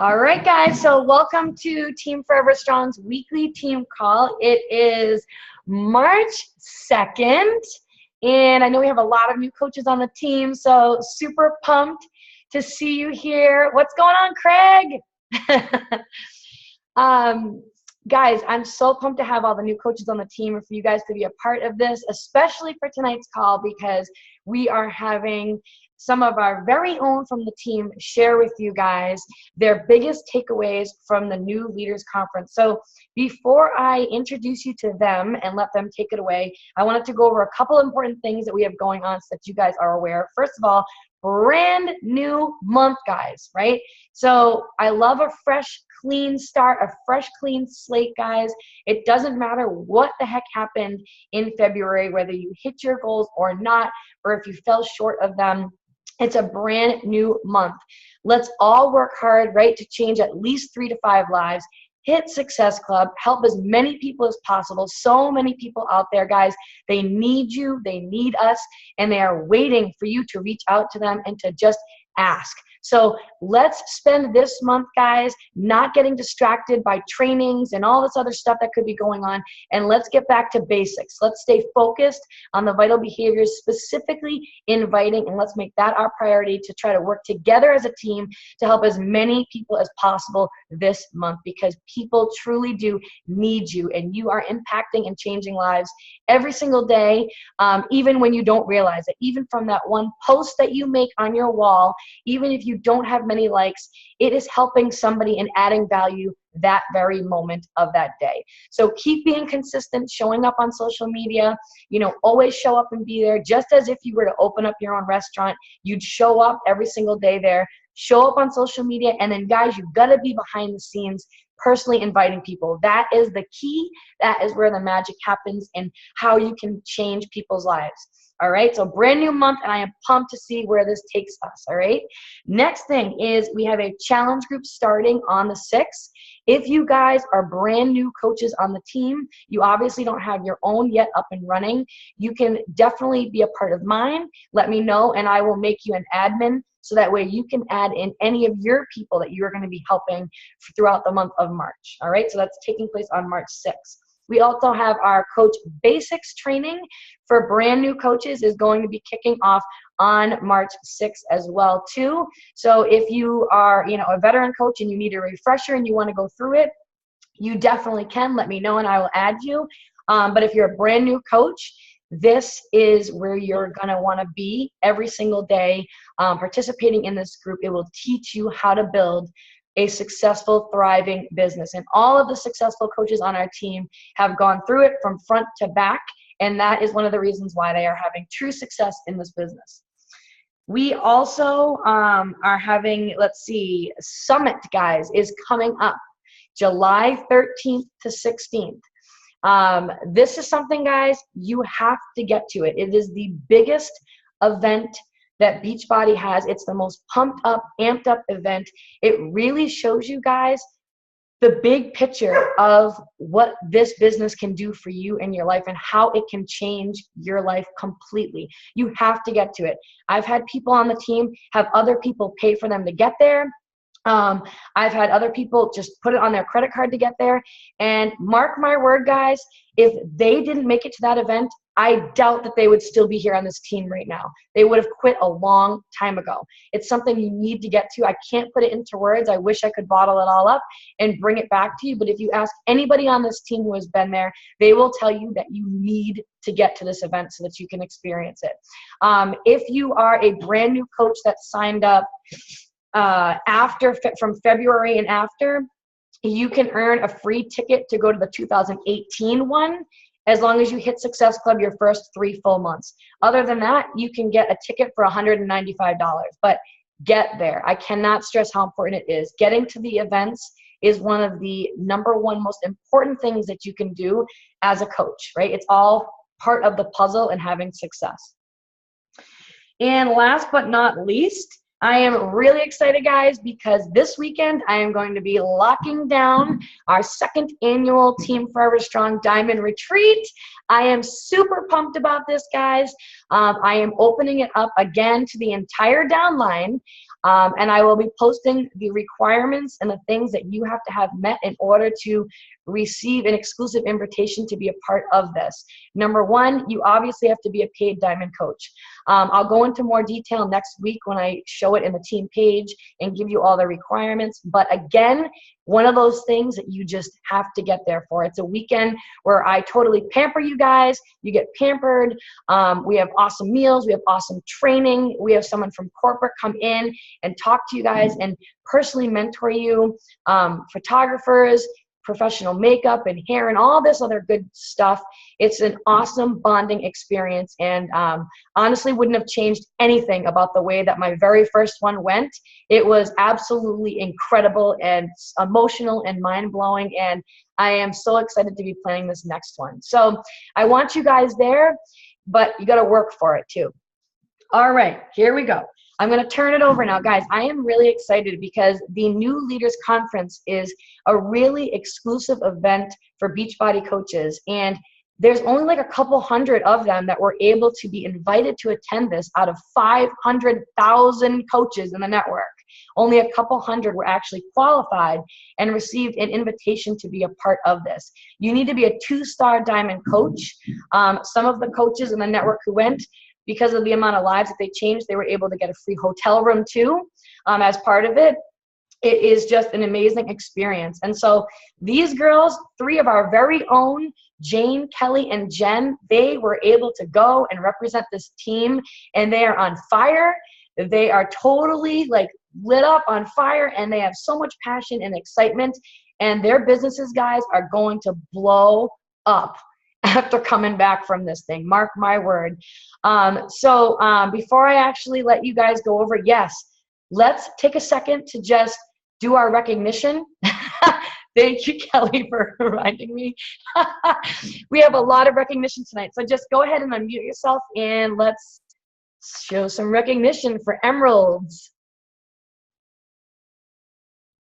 All right, guys, so welcome to Team Forever Strong's weekly team call. It is March 2nd, and I know we have a lot of new coaches on the team, so super pumped to see you here. What's going on, Craig? Guys, I'm so pumped to have all the new coaches on the team and for you guys to be a part of this, especially for tonight's call, because we are having some of our very own from the team share with you guys their biggest takeaways from the new leaders conference. So before I introduce you to them and let them take it away, I wanted to go over a couple important things that we have going on so that you guys are aware. First of all, brand new month, guys, right? So I love a fresh, clean start, a fresh, clean slate, guys. It doesn't matter what the heck happened in February, whether you hit your goals or not, or if you fell short of them. It's a brand new month. Let's all work hard, right, to change at least 3 to 5 lives. Hit Success Club, help as many people as possible. So many people out there, guys, they need you, they need us, and they are waiting for you to reach out to them and to just ask. So let's spend this month, guys, not getting distracted by trainings and all this other stuff that could be going on, and let's get back to basics. Let's stay focused on the vital behaviors, specifically inviting, and let's make that our priority to try to work together as a team to help as many people as possible this month, because people truly do need you, and you are impacting and changing lives every single day, even when you don't realize it. Even from that one post that you make on your wall, even if you don't have many likes, it is helping somebody and adding value that very moment of that day. So keep being consistent, showing up on social media, always show up and be there, just as if you were to open up your own restaurant. You'd show up every single day there, show up on social media, and then, guys, you've got to be behind the scenes personally inviting people. That is the key. That is where the magic happens and how you can change people's lives. All right, so brand new month, and I am pumped to see where this takes us. All right, next thing is we have a challenge group starting on the 6th. If you guys are brand new coaches on the team, you obviously don't have your own yet up and running, you can definitely be a part of mine. Let me know, and I will make you an admin, so that way you can add in any of your people that you're going to be helping throughout the month of March. All right, so that's taking place on March 6th. We also have our Coach Basics training for brand new coaches is going to be kicking off on March 6th as well too. So if you are, a veteran coach and you need a refresher and you want to go through it, you definitely can. Let me know and I will add you. But if you're a brand new coach, this is where you're going to want to be every single day participating in this group. It will teach you how to build a successful, thriving business. And all of the successful coaches on our team have gone through it from front to back, and that is one of the reasons why they are having true success in this business. We also are having, Summit, guys, is coming up July 13th to 16th. This is something, guys, you have to get to it. It is the biggest event that Beachbody has. It's the most pumped up, amped up event. It really shows you guys the big picture of what this business can do for you in your life and how it can change your life completely. You have to get to it. I've had people on the team have other people pay for them to get there. I've had other people just put it on their credit card to get there. And mark my word, guys, if they didn't make it to that event, I doubt that they would still be here on this team right now. They would have quit a long time ago. It's something you need to get to. I can't put it into words. I wish I could bottle it all up and bring it back to you. But if you ask anybody on this team who has been there, they will tell you that you need to get to this event so that you can experience it. If you are a brand new coach that signed up from February and after, you can earn a free ticket to go to the 2018 one as long as you hit Success Club your first 3 full months. Other than that, you can get a ticket for $195, but get there. I cannot stress how important it is. Getting to the events is one of the #1 most important things that you can do as a coach, right? It's all part of the puzzle in having success. And last but not least, I am really excited, guys, because this weekend I am going to be locking down our second annual Team Forever Strong Diamond Retreat. I am super pumped about this, guys. I am opening it up again to the entire downline, and I will be posting the requirements and the things that you have to have met in order to receive an exclusive invitation to be a part of this. Number one, you obviously have to be a paid diamond coach. I'll go into more detail next week when I show it in the team page and give you all the requirements. But again, one of those things that you just have to get there for. It's a weekend where I totally pamper you guys. You get pampered. We have awesome meals. We have awesome training. We have someone from corporate come in and talk to you guys and personally mentor you. Photographers, professional makeup and hair and all this other good stuff. It's an awesome bonding experience, and honestly wouldn't have changed anything about the way that my very first one went. It was absolutely incredible and emotional and mind-blowing, and I am so excited to be planning this next one. So I want you guys there, but you got to work for it too. All right, here we go. I'm going to turn it over now. Guys, I am really excited because the New Leaders Conference is a really exclusive event for Beachbody coaches. And there's only like a couple hundred of them that were able to be invited to attend this out of 500,000 coaches in the network. Only a couple hundred were actually qualified and received an invitation to be a part of this. You need to be a 2-star diamond coach. Some of the coaches in the network who went, because of the amount of lives that they changed, they were able to get a free hotel room too as part of it. It is just an amazing experience. And so these girls, 3 of our very own, Jane, Kelly, and Jen, they were able to go and represent this team, and they are on fire. They are totally like lit up on fire, and they have so much passion and excitement, and their businesses, guys, are going to blow up after coming back from this thing. Mark my word. Before I actually let you guys go over, yes, let's take a second to just do our recognition. Thank you, Kelly, for reminding me. We have a lot of recognition tonight. So just go ahead and unmute yourself and let's show some recognition for emeralds.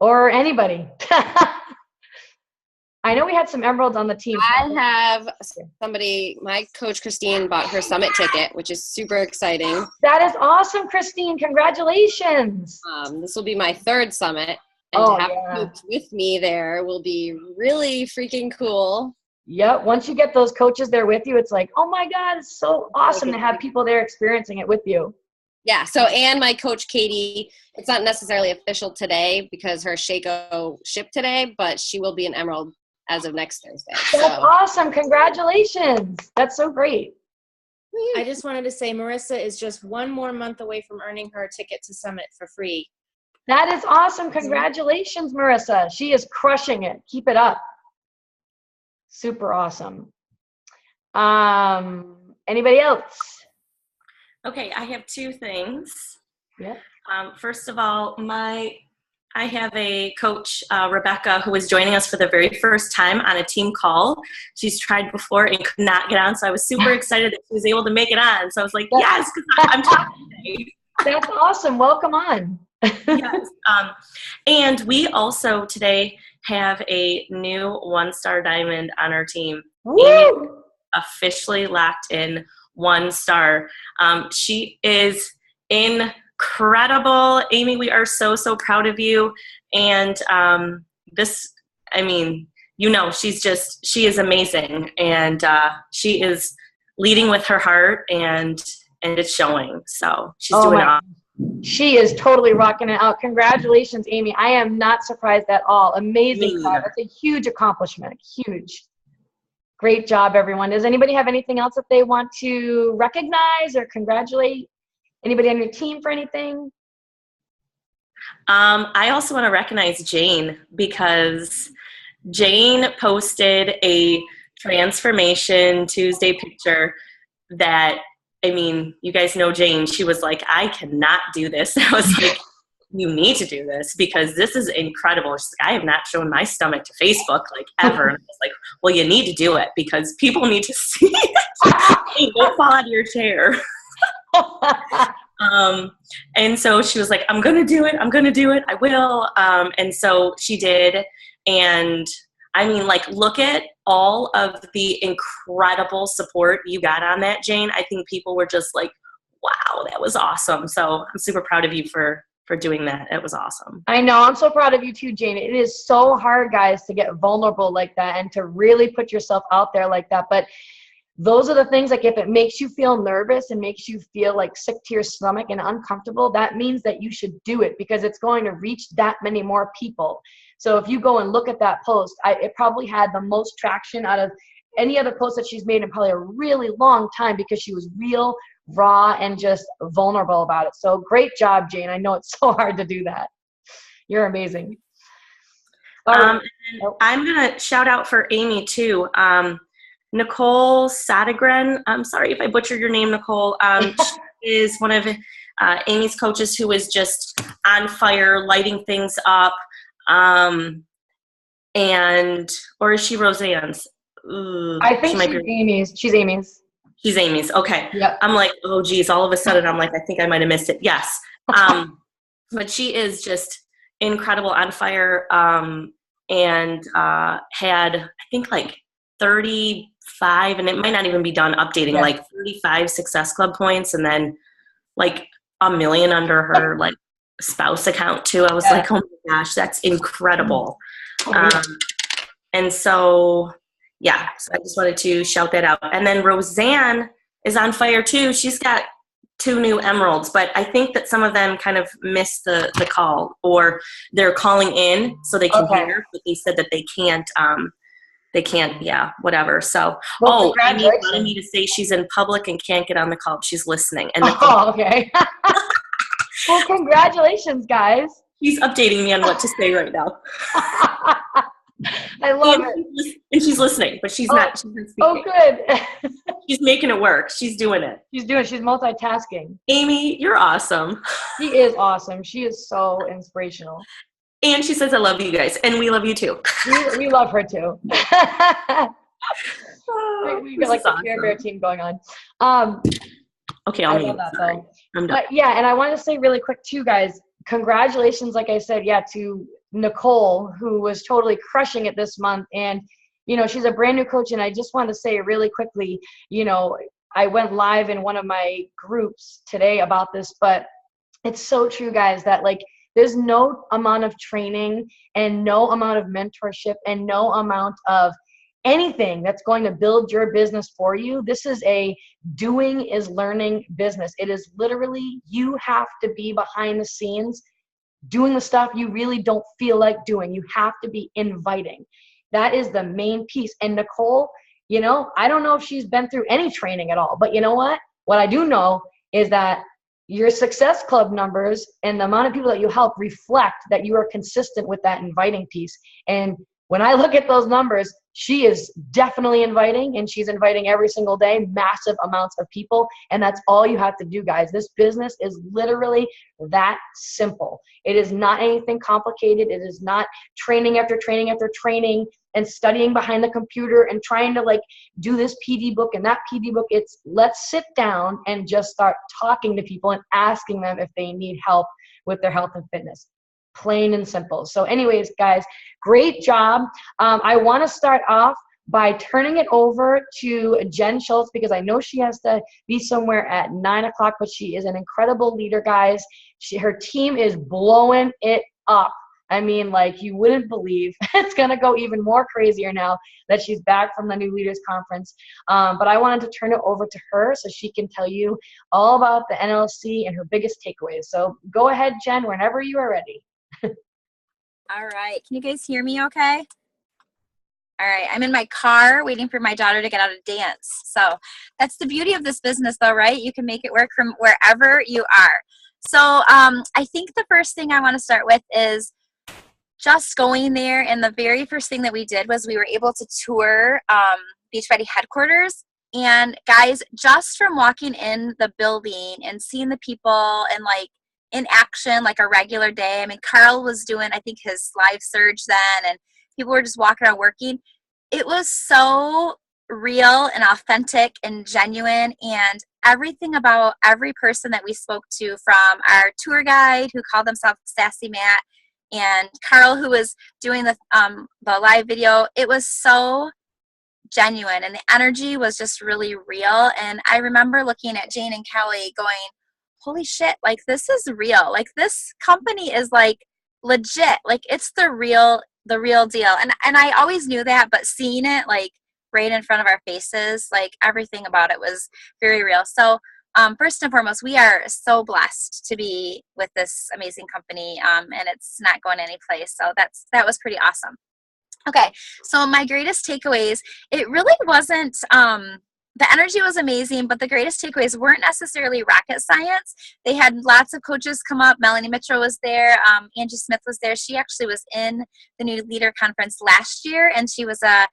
Or anybody. I know we had some emeralds on the team. I have somebody, my coach Christine bought her summit ticket, which is super exciting. That is awesome, Christine. Congratulations. This will be my 3rd summit. And to have a coach with me there will be really freaking cool. Yep. Once you get those coaches there with you, it's like, oh my God, it's so awesome to have people there experiencing it with you. Yeah. So, and my coach, Katie, it's not necessarily official today because her Shaco shipped today, but she will be an emerald as of next Thursday. That's awesome. Congratulations. That's so great. I just wanted to say Marissa is just 1 more month away from earning her ticket to Summit for free. That is awesome. Congratulations, Marissa. She is crushing it. Keep it up. Super awesome. Anybody else? Okay, I have 2 things. Yeah. First of all, I have a coach, Rebecca, who is joining us for the very first time on a team call. She's tried before and could not get on, so I was super excited that she was able to make it on. So I was like, yes, because I'm talking today. That's awesome. Welcome on. Yes. And we also today have a new 1-star diamond on our team. Woo! Amy officially locked in 1 star. She is incredible. Amy, we are so, so proud of you. And she is amazing. And she is leading with her heart, and it's showing. So she's doing it all. She is totally rocking it out. Congratulations, Amy. I am not surprised at all. Amazing. That's a huge accomplishment. Huge. Great job, everyone. Does anybody have anything else that they want to recognize or congratulate? Anybody on your team for anything? I also want to recognize Jane, because Jane posted a Transformation Tuesday picture that, you guys know Jane. She was like, I cannot do this. I was like, you need to do this because this is incredible. She's like, I have not shown my stomach to Facebook ever. And I was like, well, you need to do it because people need to see it. Hey, don't fall out of your chair. And so she was like, I'm going to do it. I'm going to do it. I will. And so she did. And I mean, like, look at all of the incredible support you got on that, Jane. I think people were just like, wow, that was awesome. So I'm super proud of you for doing that. It was awesome. I know. I'm so proud of you too, Jane. It is so hard, guys, to get vulnerable like that and to really put yourself out there like that. But those are the things, like, if it makes you feel nervous and makes you feel like sick to your stomach and uncomfortable, that means that you should do it, because it's going to reach that many more people. So if you go and look at that post, it probably had the most traction out of any other post that she's made in probably a really long time, because she was real, raw, and just vulnerable about it. So great job, Jane. I know it's so hard to do that. You're amazing. I'm going to shout out for Amy too. Nicole Sadegren. I'm sorry if I butchered your name, Nicole. She is one of Amy's coaches who is just on fire, lighting things up. Or is she Roseanne's? I think she's Amy's. She's Amy's. She's Amy's. Okay. Yep. I'm like, oh geez, all of a sudden I'm like, I think I might have missed it. Yes. But she is just incredible, on fire, and had, I think, like 35, and it might not even be done updating, like 35 Success Club points, and then like 1 million under her like spouse account too. I was like, oh my gosh, that's incredible. And so, yeah, so I just wanted to shout that out. And then Roseanne is on fire too. She's got 2 new emeralds, but I think that some of them kind of missed the call, or they're calling in so they can hear, but they said that they can't, whatever. So, Amy wanted me to say she's in public and can't get on the call. She's listening. And okay. Well, congratulations, guys. She's updating me on what to say right now. I love it. And she's listening, but she's not speaking. Oh, good. She's making it work. She's doing it. She's multitasking. Amy, you're awesome. She is awesome. She is so inspirational. And she says, I love you guys. And we love you too. We love her too. We got like the Care Bear team going on. Okay, I'll mute. I'm done. But yeah, and I wanted to say really quick too, guys, congratulations, like I said, to Nicole, who was totally crushing it this month. And, she's a brand new coach. And I just wanted to say really quickly, I went live in one of my groups today about this, but it's so true, guys, that like there's no amount of training and no amount of mentorship and no amount of anything that's going to build your business for you. This is a doing is learning business. It is literally, you have to be behind the scenes doing the stuff you really don't feel like doing. You have to be inviting. That is the main piece. And Nicole, I don't know if she's been through any training at all, but you know what? What I do know is that your Success Club numbers and the amount of people that you help reflect that you are consistent with that inviting piece. And when I look at those numbers, she is definitely inviting, and she's inviting every single day, massive amounts of people. And that's all you have to do, guys. This business is literally that simple. It is not anything complicated. It is not training after training after training and studying behind the computer and trying to like do this PD book and that PD book. It's let's sit down and just start talking to people and asking them if they need help with their health and fitness. Plain and simple. So anyways, guys, great job. I want to start off by turning it over to Jen Schultz, because I know she has to be somewhere at 9 o'clock, but she is an incredible leader, guys. Her team is blowing it up. I mean, like you wouldn't believe. It's going to go even more crazier now that she's back from the New Leaders Conference. But I wanted to turn it over to her so she can tell you all about the NLC and her biggest takeaways. So go ahead, Jen, whenever you are ready. All right. Can you guys hear me okay? All right. I'm in my car waiting for my daughter to get out of dance. So that's the beauty of this business though, right? You can make it work from wherever you are. So I think the first thing I want to start with is just going there. And the very first thing that we did was we were able to tour Beachbody headquarters. And guys, just from walking in the building and seeing the people and like in action, like a regular day. I mean, Carl was doing, I think, his live surge then, and people were just walking around working. It was so real and authentic and genuine. And everything about every person that we spoke to, from our tour guide who called himself Sassy Matt, and Carl, who was doing the live video. It was so genuine, and the energy was just really real. And I remember looking at Jane and Kelly going, holy shit, like this is real. Like this company is like legit. Like it's the real deal. And I always knew that, but seeing it like right in front of our faces, like everything about it was very real. So first and foremost, we are so blessed to be with this amazing company, and it's not going anyplace. So that was pretty awesome. Okay, so my greatest takeaways, it really wasn't, the energy was amazing, but the greatest takeaways weren't necessarily rocket science. They had lots of coaches come up. Melanie Mitchell was there. Angie Smith was there. She actually was in the New Leader Conference last year, and she was a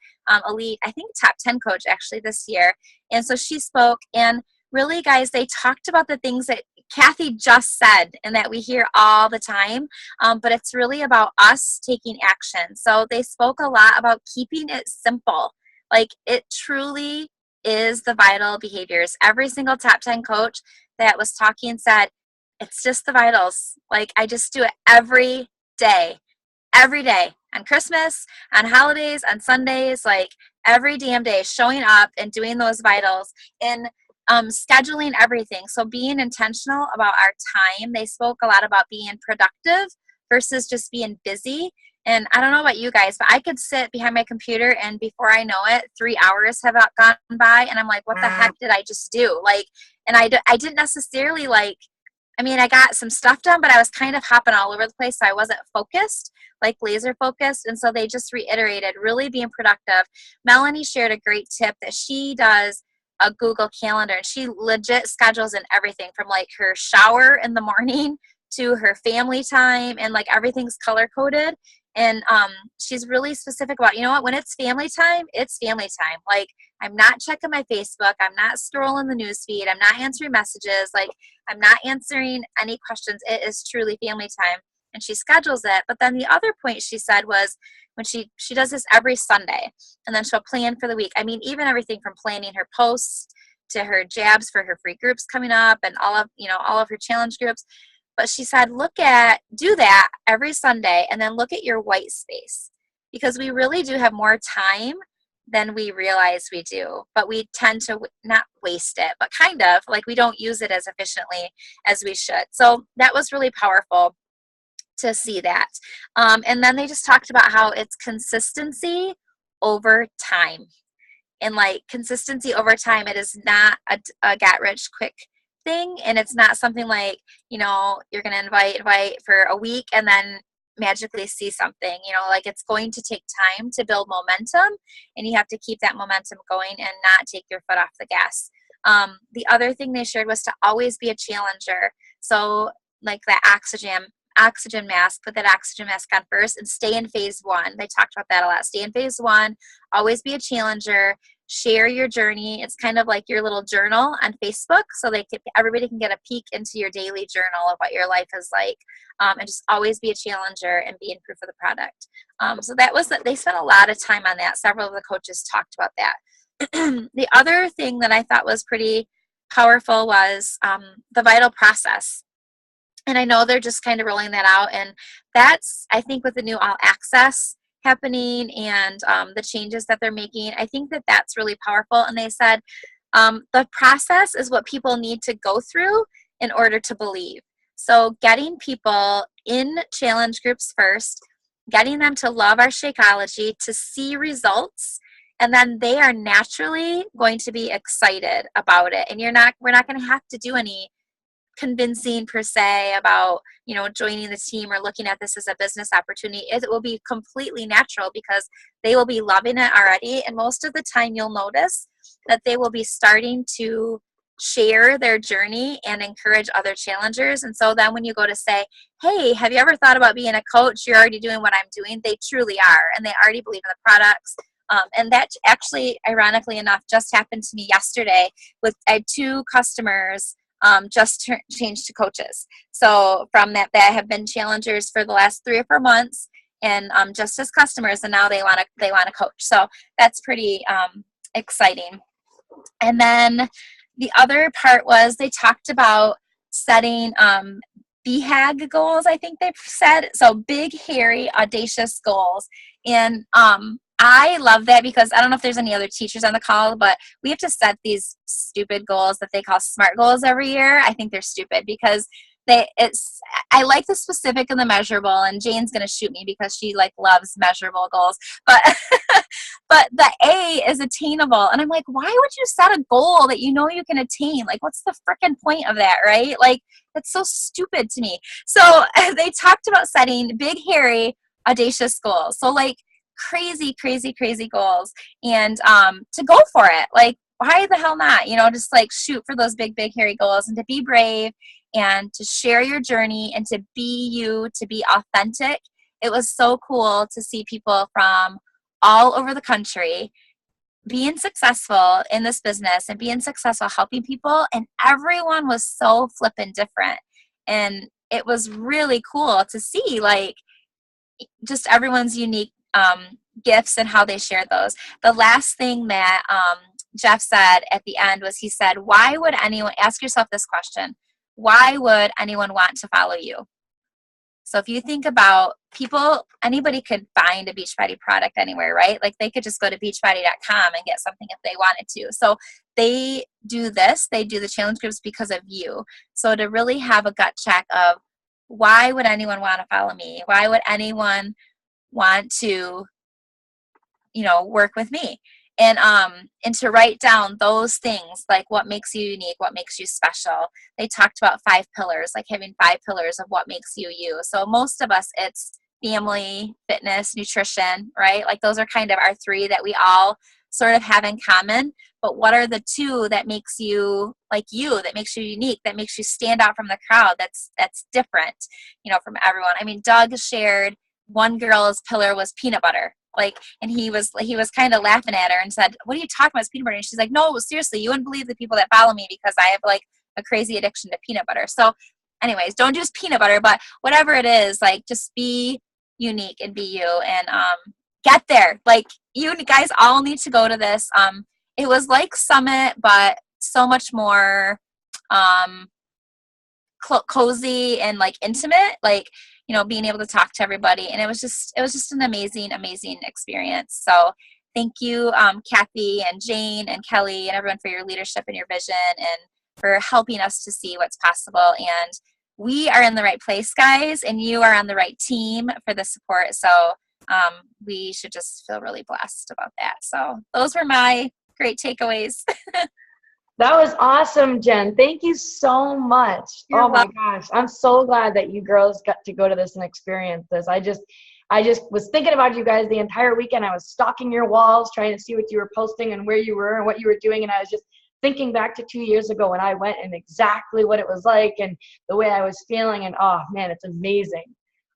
elite, I think, top 10 coach actually this year. And so she spoke, and really, guys, they talked about the things that Kathy just said and that we hear all the time, but it's really about us taking action. So they spoke a lot about keeping it simple. Like it truly is the vital behaviors. Every single top 10 coach that was talking said, it's just the vitals. Like I just do it every day on Christmas, on holidays, on Sundays, like every damn day, showing up and doing those vitals and scheduling everything. So being intentional about our time. They spoke a lot about being productive versus just being busy. And I don't know about you guys, but I could sit behind my computer and before I know it, 3 hours have gone by and I'm like, what the heck did I just do? Like, and I didn't necessarily I got some stuff done, but I was kind of hopping all over the place. So I wasn't focused, like laser focused. And so they just reiterated really being productive. Melanie shared a great tip that she does a Google Calendar, and she legit schedules in everything from like her shower in the morning to her family time, and like everything's color coded. And she's really specific about, you know what, when it's family time, it's family time. Like I'm not checking my Facebook, I'm not scrolling the news feed, I'm not answering messages, like I'm not answering any questions. It is truly family time. And she schedules it. But then the other point she said was when she does this every Sunday, and then she'll plan for the week. I mean, even everything from planning her posts to her jabs for her free groups coming up and all of her challenge groups. But she said, do that every Sunday and then look at your white space, because we really do have more time than we realize we do, but we tend to not waste it, but kind of like we don't use it as efficiently as we should. So that was really powerful to see that. And then they just talked about how it's consistency over time. And like consistency over time, it is not a get rich quick thing. And it's not something like, you're going to invite for a week and then magically see something, like it's going to take time to build momentum, and you have to keep that momentum going and not take your foot off the gas. The other thing they shared was to always be a challenger. So like that oxygen mask, put that oxygen mask on first and stay in phase 1. They talked about that a lot. Stay in phase 1, always be a challenger, share your journey. It's kind of like your little journal on Facebook, so everybody can get a peek into your daily journal of what your life is like, and just always be a challenger and be in proof of the product. So they spent a lot of time on that. Several of the coaches talked about that. The other thing that I thought was pretty powerful was the vital process. And I know they're just kind of rolling that out. And that's, I think, with the new All Access happening and the changes that they're making, I think that that's really powerful. And they said the process is what people need to go through in order to believe. So getting people in challenge groups first, getting them to love our Shakeology, to see results, and then they are naturally going to be excited about it. And we're not going to have to do any convincing per se about joining the team or looking at this as a business opportunity. It will be completely natural because they will be loving it already, and most of the time you'll notice that they will be starting to share their journey and encourage other challengers. And so then when you go to say, hey, have you ever thought about being a coach? You're already doing what I'm doing. They truly are, and they already believe in the products. And that actually, ironically enough, just happened to me yesterday. I had 2 customers just changed to coaches. So from that have been challengers for the last 3 or 4 months, and just as customers, and now they want to coach. So that's pretty exciting. And then the other part was they talked about setting BHAG goals, I think they said. So big, hairy, audacious goals. And I love that because I don't know if there's any other teachers on the call, but we have to set these stupid goals that they call SMART goals every year. I think they're stupid because I like the specific and the measurable, and Jane's going to shoot me because she like loves measurable goals, but but the A is attainable. And I'm like, why would you set a goal that you know you can attain? Like, what's the freaking point of that, right? Like, that's so stupid to me. So they talked about setting big, hairy, audacious goals. So like crazy, crazy, crazy goals, and to go for it. Like, why the hell not? You know, just like shoot for those big, big, hairy goals, and to be brave and to share your journey and to be you, to be authentic. It was so cool to see people from all over the country being successful in this business and being successful helping people, and everyone was so flippin' different. And it was really cool to see like just everyone's unique gifts and how they shared those. The last thing that Jeff said at the end was, he said, why would anyone, ask yourself this question, why would anyone want to follow you? So if you think about people, anybody could find a Beachbody product anywhere, right? Like they could just go to beachbody.com and get something if they wanted to. So they do this, they do the challenge groups because of you. So to really have a gut check of why would anyone want to follow me? Why would anyone want to, you know, work with me? And to write down those things, like what makes you unique, what makes you special. They talked about 5 pillars, like having 5 pillars of what makes you you. So most of us, it's family, fitness, nutrition, right? Like those are kind of our 3 that we all sort of have in common. But what are the 2 that makes you like you, that makes you unique, that makes you stand out from the crowd, that's different, you know, from everyone? I mean, Doug shared one girl's pillar was peanut butter. Like, and he was kind of laughing at her and said, what are you talking about, it's peanut butter? And she's like, no, seriously, you wouldn't believe the people that follow me because I have like a crazy addiction to peanut butter. So anyways, don't just peanut butter, but whatever it is, like just be unique and be you, and get there. Like you guys all need to go to this. It was like Summit, but so much more cozy and like intimate, like, you know, being able to talk to everybody. And it was just an amazing, amazing experience. So thank you, Kathy and Jane and Kelly and everyone for your leadership and your vision and for helping us to see what's possible. And we are in the right place, guys, and you are on the right team for the support. So we should just feel really blessed about that. So those were my great takeaways. That was awesome, Jen. Thank you so much. You're my gosh. I'm so glad that you girls got to go to this and experience this. I just was thinking about you guys the entire weekend. I was stalking your walls, trying to see what you were posting and where you were and what you were doing. And I was just thinking back to 2 years ago when I went and exactly what it was like and the way I was feeling. And oh man, it's amazing.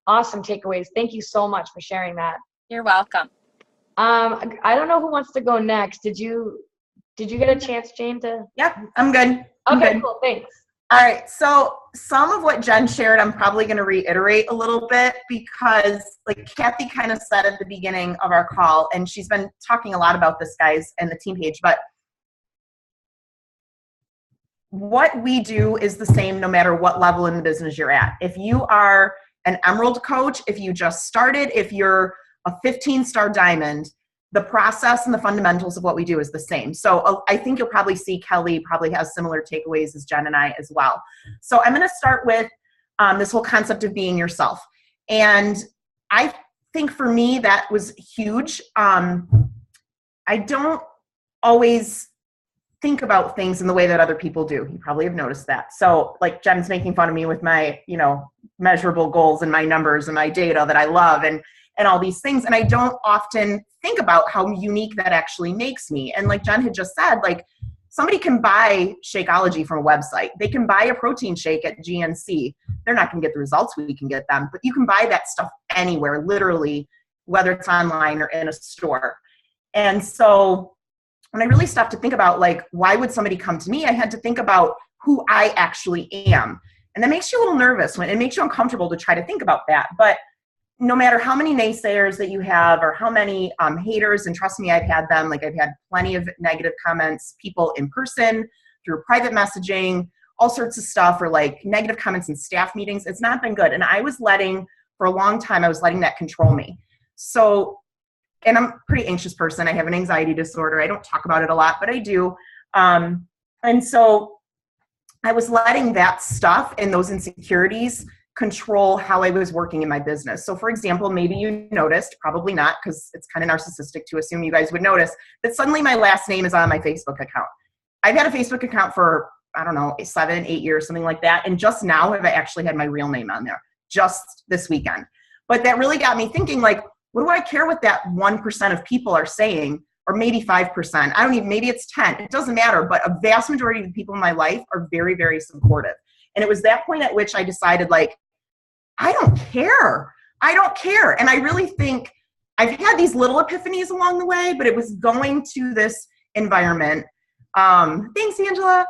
Awesome takeaways. Thank you so much for sharing that. You're welcome. I don't know who wants to go next. Did you get a chance, Jane, to? Yep, I'm good. Okay, cool. Thanks. All right. So some of what Jen shared, I'm probably going to reiterate a little bit because like Kathy kind of said at the beginning of our call, and she's been talking a lot about this, guys, and the team page, but what we do is the same no matter what level in the business you're at. If you are an Emerald coach, if you just started, if you're a 15-star diamond, the process and the fundamentals of what we do is the same. So I think you'll probably see Kelly probably has similar takeaways as Jen and I as well. So I'm going to start with this whole concept of being yourself. And I think for me, that was huge. I don't always think about things in the way that other people do. You probably have noticed that. So like Jen's making fun of me with my, you know, measurable goals and my numbers and my data that I love and all these things. And I don't often think about how unique that actually makes me. And like Jen had just said, like somebody can buy Shakeology from a website. They can buy a protein shake at GNC. They're not going to get the results we can get them, but you can buy that stuff anywhere, literally, whether it's online or in a store. And so when I really stopped to think about like, why would somebody come to me? I had to think about who I actually am. And that makes you a little nervous when it makes you uncomfortable to try to think about that. But no matter how many naysayers that you have or how many haters, and trust me, I've had them, like I've had plenty of negative comments, people in person, through private messaging, all sorts of stuff, or like negative comments in staff meetings. It's not been good. And for a long time, I was letting that control me. So, and I'm a pretty anxious person. I have an anxiety disorder. I don't talk about it a lot, but I do. And so I was letting that stuff and those insecurities control how I was working in my business. So for example, maybe you noticed, probably not, because it's kind of narcissistic to assume you guys would notice, that suddenly my last name is on my Facebook account. I've had a Facebook account for, I don't know, 7, 8 years, something like that. And just now have I actually had my real name on there, just this weekend. But that really got me thinking, like, what do I care what that 1% of people are saying? Or maybe 5%. I don't even, maybe it's 10. It doesn't matter. But a vast majority of the people in my life are very, very supportive. And it was that point at which I decided, like, I don't care. I don't care. And I really think I've had these little epiphanies along the way, but it was going to this environment. Thanks, Angela.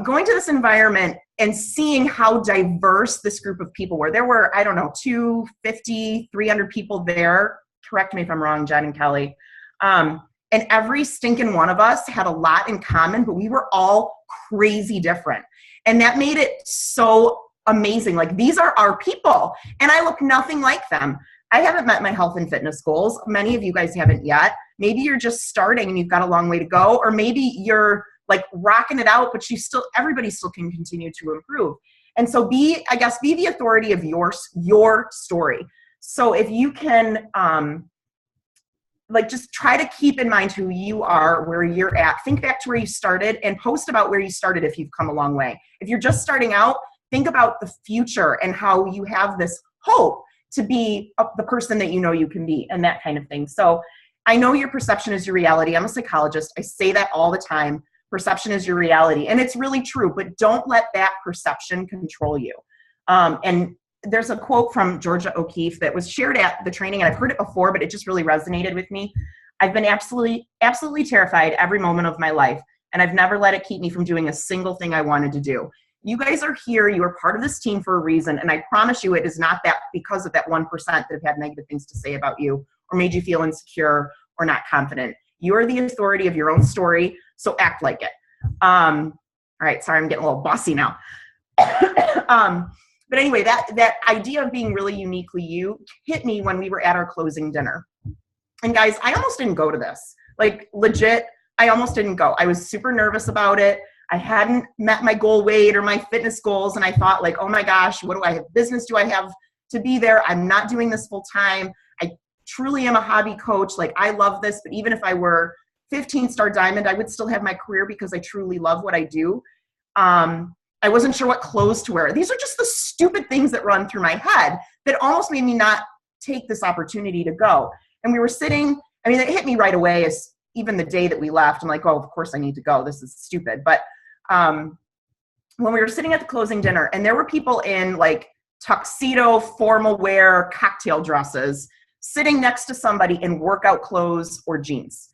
Going to this environment and seeing how diverse this group of people were. There were, I don't know, 250, 300 people there. Correct me if I'm wrong, Jen and Kelly. And every stinking one of us had a lot in common, but we were all crazy different. And that made it so amazing. Like, these are our people, and I look nothing like them. I haven't met my health and fitness goals. Many of you guys haven't yet. Maybe you're just starting and you've got a long way to go, or maybe you're like rocking it out, but everybody still can continue to improve. And so be the authority of your story. So if you can, just try to keep in mind who you are, where you're at. Think back to where you started and post about where you started if you've come a long way. If you're just starting out, think about the future and how you have this hope to be the person that you know you can be, and that kind of thing. So I know your perception is your reality. I'm a psychologist. I say that all the time. Perception is your reality. And it's really true, but don't let that perception control you. And there's a quote from Georgia O'Keeffe that was shared at the training, and I've heard it before, but it just really resonated with me. I've been absolutely terrified every moment of my life, and I've never let it keep me from doing a single thing I wanted to do. You guys are here. You are part of this team for a reason. And I promise you, it is not that because of that 1% that have had negative things to say about you or made you feel insecure or not confident. You are the authority of your own story. So act like it. All right. Sorry, I'm getting a little bossy now. But anyway, that idea of being really uniquely you hit me when we were at our closing dinner. And guys, I almost didn't go to this. Like, legit, I almost didn't go. I was super nervous about it. I hadn't met my goal weight or my fitness goals. And I thought, like, oh my gosh, business do I have to be there? I'm not doing this full time. I truly am a hobby coach. Like, I love this, but even if I were 15-star diamond, I would still have my career because I truly love what I do. I wasn't sure what clothes to wear. These are just the stupid things that run through my head that almost made me not take this opportunity to go. And we were sitting, it hit me right away as even the day that we left. I'm like, oh, of course I need to go. This is stupid. But when we were sitting at the closing dinner, and there were people in like tuxedo, formal wear, cocktail dresses, sitting next to somebody in workout clothes or jeans.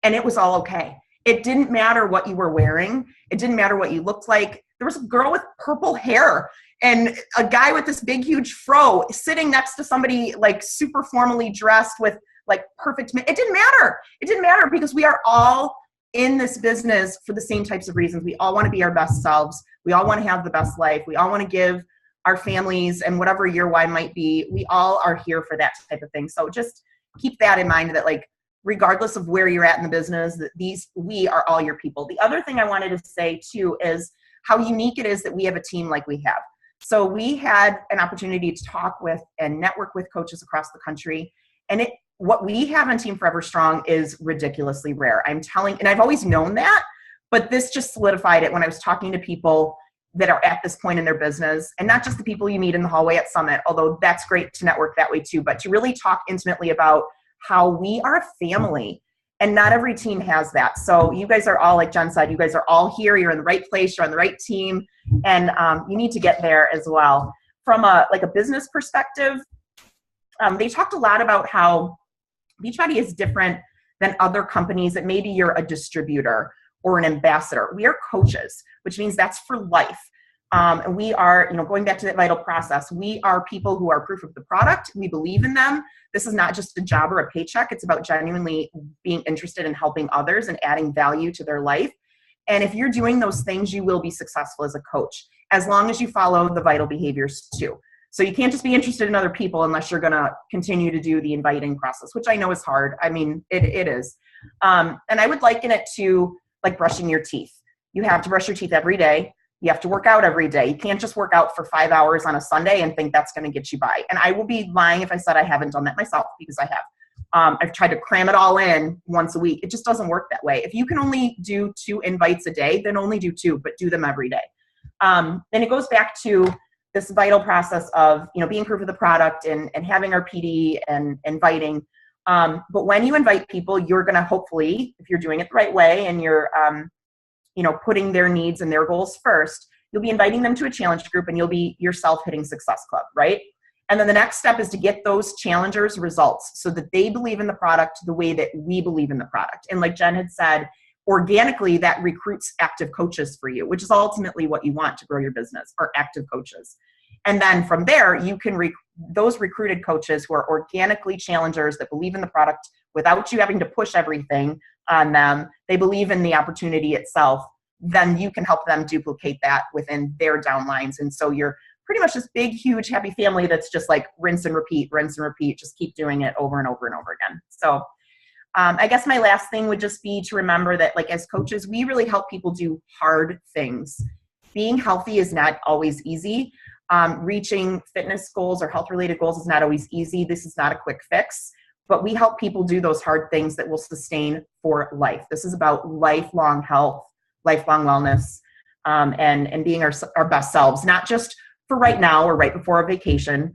And it was all okay. It didn't matter what you were wearing. It didn't matter what you looked like. There was a girl with purple hair and a guy with this big, huge fro sitting next to somebody like super formally dressed with like perfect. It didn't matter. It didn't matter because we are all in this business for the same types of reasons. We all want to be our best selves. We all want to have the best life. We all want to give our families, and whatever your why might be, we all are here for that type of thing. So just keep that in mind, that like, regardless of where you're at in the business, that we are all your people. The other thing I wanted to say too is how unique it is that we have a team like we have. So we had an opportunity to talk with and network with coaches across the country. And what we have on Team Forever Strong is ridiculously rare. And I've always known that, but this just solidified it when I was talking to people that are at this point in their business, and not just the people you meet in the hallway at Summit, although that's great to network that way too, but to really talk intimately about how we are a family, and not every team has that. So you guys are all, like Jen said, you guys are all here. You're in the right place. You're on the right team, and you need to get there as well. From a business perspective, they talked a lot about how Beachbody is different than other companies that maybe you're a distributor or an ambassador. We are coaches, which means that's for life. And we are, going back to that vital process, we are people who are proof of the product. We believe in them. This is not just a job or a paycheck. It's about genuinely being interested in helping others and adding value to their life. And if you're doing those things, you will be successful as a coach, as long as you follow the vital behaviors too. So you can't just be interested in other people unless you're going to continue to do the inviting process, which I know is hard. I mean, it is. And I would liken it to like brushing your teeth. You have to brush your teeth every day. You have to work out every day. You can't just work out for 5 hours on a Sunday and think that's going to get you by. And I will be lying if I said I haven't done that myself, because I have. I've tried to cram it all in once a week. It just doesn't work that way. If you can only do 2 invites a day, then only do 2, but do them every day. And it goes back to this vital process of, being proof of the product and having our PD and inviting. But when you invite people, you're going to hopefully, if you're doing it the right way and you're, putting their needs and their goals first, you'll be inviting them to a challenge group and you'll be yourself hitting Success Club, right? And then the next step is to get those challengers results so that they believe in the product the way that we believe in the product. And like Jen had said, organically that recruits active coaches for you, which is ultimately what you want to grow your business, are active coaches. And then from there, you can those recruited coaches who are organically challengers that believe in the product without you having to push everything on them. They believe in the opportunity itself. Then you can help them duplicate that within their downlines. And so you're pretty much this big, huge, happy family that's just like rinse and repeat, just keep doing it over and over and over again. So I guess my last thing would just be to remember that, like, as coaches, we really help people do hard things. Being healthy is not always easy. Reaching fitness goals or health-related goals is not always easy. This is not a quick fix, but we help people do those hard things that will sustain for life. This is about lifelong health, lifelong wellness, and being our best selves, not just for right now or right before a vacation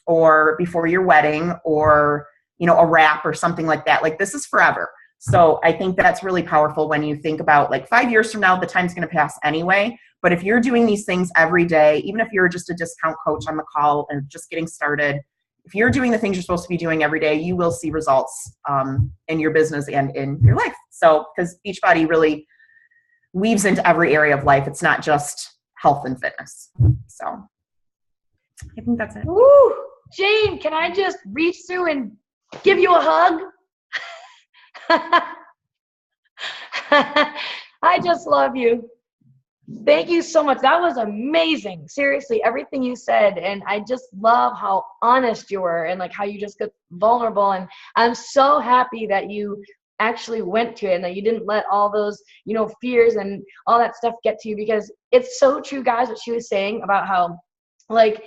or before your wedding or, a wrap or something like that. Like, this is forever. So I think that's really powerful when you think about, like, 5 years from now, the time's going to pass anyway. But if you're doing these things every day, even if you're just a discount coach on the call and just getting started, if you're doing the things you're supposed to be doing every day, you will see results in your business and in your life. So, because Beachbody really weaves into every area of life. It's not just health and fitness. So I think that's it. Woo! Jane, can I just reach through and give you a hug? I just love you. Thank you so much. That was amazing. Seriously, everything you said. And I just love how honest you were and like how you just got vulnerable. And I'm so happy that you actually went to it and that you didn't let all those, fears and all that stuff get to you, because it's so true, guys, what she was saying about how, like,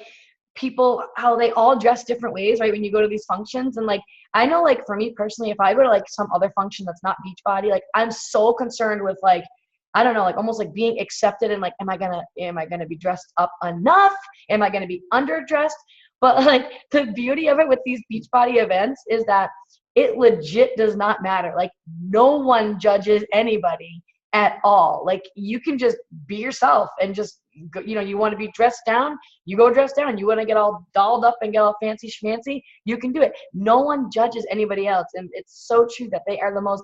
people, how they all dress different ways, right? When you go to these functions. And like, I know, like, for me personally, if I go to like some other function that's not Beachbody, like, I'm so concerned with, like, I don't know, like, almost like being accepted and like, am I gonna be dressed up enough? Am I gonna be underdressed? But like, the beauty of it with these Beachbody events is that it legit does not matter. Like, no one judges anybody at all. Like, you can just be yourself and just, you want to be dressed down, you go dress down. You want to get all dolled up and get all fancy schmancy, you can do it. No one judges anybody else. And it's so true that they are the most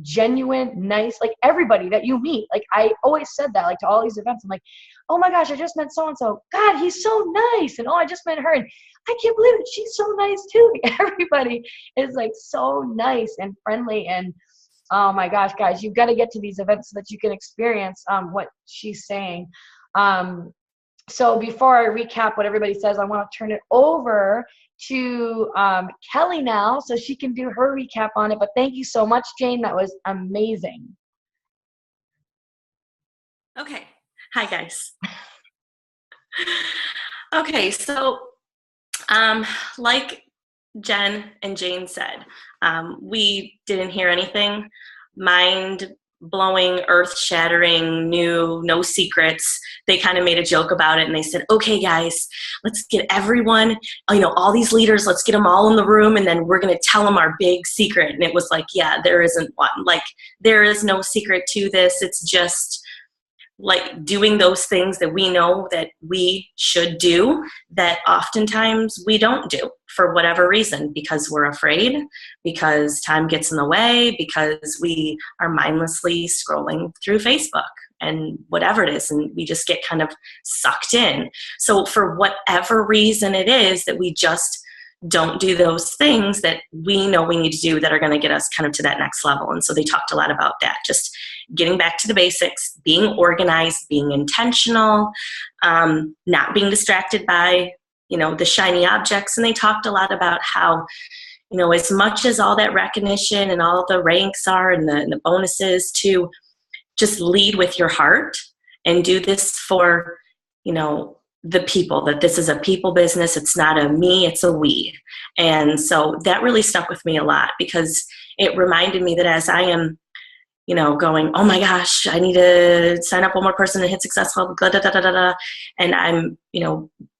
genuine, nice, like, everybody that you meet. Like, I always said that, like, to all these events, I'm like, oh my gosh, I just met so-and-so. God, he's so nice. And oh, I just met her. And I can't believe it. She's so nice too. Like, everybody is like so nice and friendly. And oh my gosh, guys, you've got to get to these events so that you can experience what she's saying. So before I recap what everybody says, I want to turn it over to Kelly now so she can do her recap on it. But thank you so much, Jane. That was amazing. Okay. Hi, guys. Okay, so like Jen and Jane said, we didn't hear anything mind-blowing, earth-shattering, new, no secrets. They kind of made a joke about it, and they said, okay, guys, let's get everyone, all these leaders, let's get them all in the room, and then we're going to tell them our big secret. And it was like, yeah, there isn't one. Like, there is no secret to this. It's just like doing those things that we know that we should do that oftentimes we don't do for whatever reason, because we're afraid, because time gets in the way, because we are mindlessly scrolling through Facebook and whatever it is, and we just get kind of sucked in. So for whatever reason it is that we just don't do those things that we know we need to do that are going to get us kind of to that next level. And so they talked a lot about that, just getting back to the basics, being organized, being intentional, not being distracted by, the shiny objects. And they talked a lot about how, as much as all that recognition and all the ranks are and the bonuses, to just lead with your heart and do this for, the people, that this is a people business. It's not a me, it's a we. And so that really stuck with me a lot, because it reminded me that as I am, going, oh my gosh, I need to sign up one more person and hit successful, blah, da, da, da, da, da. And I'm,